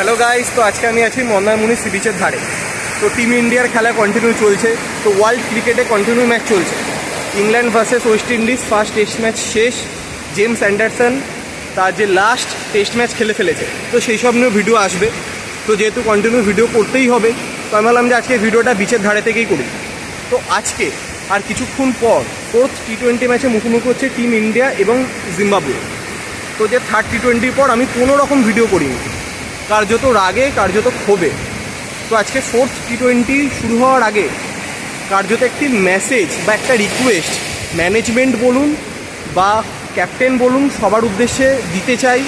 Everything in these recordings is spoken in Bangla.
হ্যালো গাইস, তো আজকে আমি আছি মন্দারমণি সি বিচের ধারে। তো টিম ইন্ডিয়ার খেলা কন্টিনিউ চলছে। তো ওয়ার্ল্ড ক্রিকেটে কন্টিনিউ ম্যাচ চলছে। England versus West Indies first test match শেষ। জেমস অ্যান্ডারসন তার যে লাস্ট টেস্ট ম্যাচ খেলে ফেলেছে, তো সেই সব নিয়ে ভিডিও আসবে। তো যেহেতু কন্টিনিউ ভিডিও করতেই হবে, তো আমি ভাবলাম যে আজকে ভিডিওটা বিচের ধারে থেকেই করি। তো আজকে আর কিছুক্ষণ পর ফোর্থ টি-20 ম্যাচে মুখোমুখি হচ্ছে টিম ইন্ডিয়া এবং জিম্বাবুয়ে। তো যে থার্ড টি-20 পর আমি কোনো রকম ভিডিও করিনি, কার্যত রাগে, কার্যত ক্ষোভে। তো আজকে ফোর্থ টি-20 শুরু হওয়ার আগে কার্যত একটি মেসেজ বা একটা রিকোয়েস্ট ম্যানেজমেন্ট বলুন বা ক্যাপ্টেন বলুন সবার উদ্দেশ্যে দিতে চাই,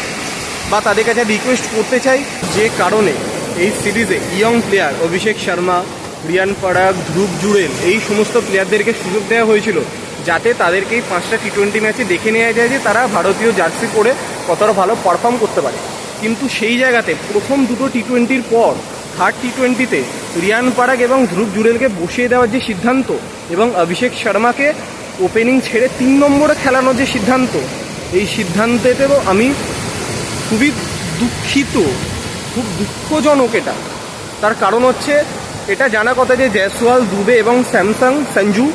বা তাদের কাছে রিকোয়েস্ট করতে চাই। যে কারণে এই সিরিজে ইয়ং প্লেয়ার অভিষেক শর্মা, রিয়ান পরাগ, ধ্রুব জুড়েল এই সমস্ত প্লেয়ারদেরকে সুযোগ দেওয়া হয়েছিল, যাতে তাদেরকে এই 5টা টি-20 ম্যাচে দেখে নেওয়া যায় যে তারা ভারতীয় জার্সি পরে কতটা ভালো পারফর্ম করতে পারে। কিন্তু সেই জায়গাতে প্রথম দুটো টি-20 পর থার্ড টি-20তে রিয়ান পরাগ এবং ধ্রুব জুড়েলকে বসিয়ে দেওয়ার যে সিদ্ধান্ত এবং অভিষেক শর্মাকে ওপেনিং ছেড়ে 3 নম্বরে খেলানোর যে সিদ্ধান্ত, এই সিদ্ধান্তেতেও আমি খুবই দুঃখিত, খুব দুঃখজনক এটা। তার কারণ হচ্ছে, এটা জানা কথা যে জয়সওয়াল, দুবে এবং স্যামসং সঞ্জু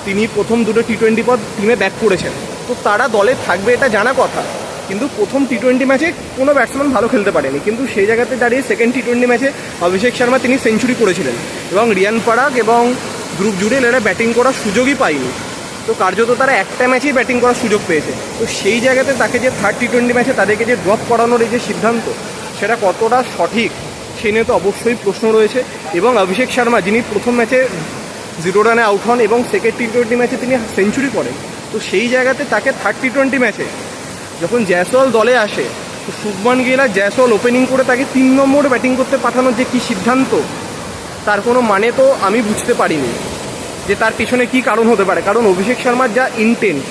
তিনি প্রথম দুটো টি-20 পর টিমে ব্যাক করেছেন, তো তারা দলে থাকবে এটা জানা কথা। কিন্তু প্রথম টি-20 ম্যাচে কোনো ব্যাটসম্যান ভালো খেলতে পারেনি, কিন্তু সেই জায়গাতে দাঁড়িয়ে সেকেন্ড টি-20 ম্যাচে অভিষেক শর্মা তিনি সেঞ্চুরি করেছিলেন এবং রিয়ান পরাগ এবং ধ্রুব জুড়েল এরা ব্যাটিং করার সুযোগই পায়নি। তো কার্যত তারা একটা ম্যাচেই ব্যাটিং করার সুযোগ পেয়েছে। তো সেই জায়গাতে তাকে যে থার্ড টি-20 ম্যাচে তাদেরকে যে ড্রপ করানোর এই যে সিদ্ধান্ত, সেটা কতটা সঠিক সে নিয়ে তো অবশ্যই প্রশ্ন রয়েছে। এবং অভিষেক শর্মা যিনি প্রথম ম্যাচে 0 রানে আউট হন এবং সেকেন্ড টি-20 ম্যাচে তিনি সেঞ্চুরি করেন, তো সেই জায়গাতে তাকে থার্ড টি-20 ম্যাচে যখন জয়সওয়াল দলে আসে, তো শুভমান গিল আর জয়সওয়াল ওপেনিং করে তাকে 3 নম্বরে ব্যাটিং করতে পাঠানোর যে কী সিদ্ধান্ত, তার কোনো মানে তো আমি বুঝতে পারিনি যে তার পিছনে কী কারণ হতে পারে। কারণ অভিষেক শর্মার যা ইন্টেন্ট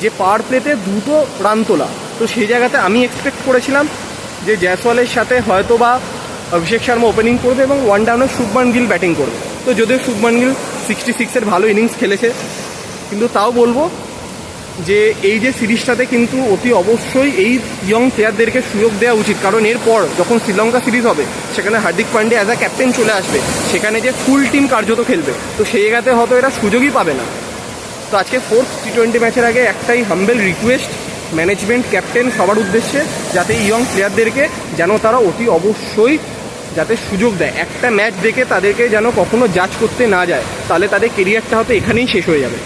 যে পাওয়ার প্লেতে দ্রুত রান তোলা, তো সেই জায়গাতে আমি এক্সপেক্ট করেছিলাম যে জয়সওয়ালের সাথে হয়তো বা অভিষেক শর্মা ওপেনিং করবে এবং ওয়ান ডাউনে শুভমান গিল ব্যাটিং করবে। তো যদিও শুভমান গিল 66-এর ভালো ইনিংস খেলেছে, কিন্তু তাও বলবো যে এই যে সিরিজটাতে কিন্তু অতি অবশ্যই এই ইয়ং প্লেয়ারদেরকে সুযোগ দেওয়া উচিত। কারণ এরপর যখন শ্রীলঙ্কা সিরিজ হবে, সেখানে Hardik Pandya as a captain চলে আসবে, সেখানে যে ফুল টিম কার্যত খেলবে, তো সেই জায়গাতে হয়তো এরা সুযোগই পাবে না। তো আজকে ফোর্থ টি-20 ম্যাচের আগে একটাই হাম্বেল রিকোয়েস্ট ম্যানেজমেন্ট, ক্যাপ্টেন সবার উদ্দেশ্যে, যাতে ইয়ং প্লেয়ারদেরকে যেন তারা অতি অবশ্যই যাতে সুযোগ দেয়। একটা ম্যাচ দেখে তাদেরকে যেন কখনো জাজ করতে না যায়, তাহলে তাদের কেরিয়ারটা হয়তো এখানেই শেষ হয়ে যাবে।